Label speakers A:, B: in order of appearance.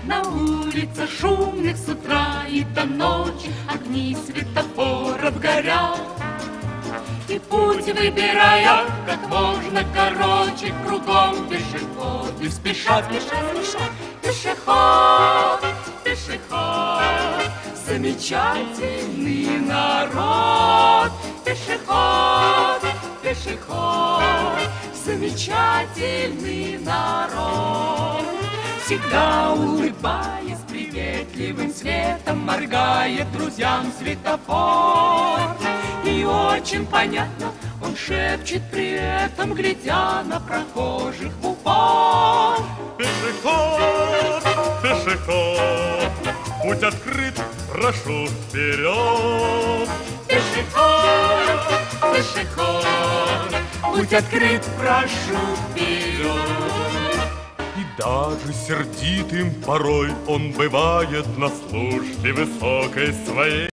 A: На улице шумных с утра и до ночи огни светофоров горят. И путь выбирая как можно короче, кругом пешеходы спешат, спешат, спешат. Пешеход, пешеход, замечательный народ. Пешеход, пешеход, замечательный народ. Всегда улыбаясь приветливым светом, моргает друзьям светофор. И очень понятно он шепчет при этом, глядя на прохожих в упор.
B: Пешеход, пешеход, путь открыт, прошу вперед.
A: Пешеход, пешеход, путь открыт, прошу вперед.
B: И даже сердитым порой он бывает на службе высокой своей.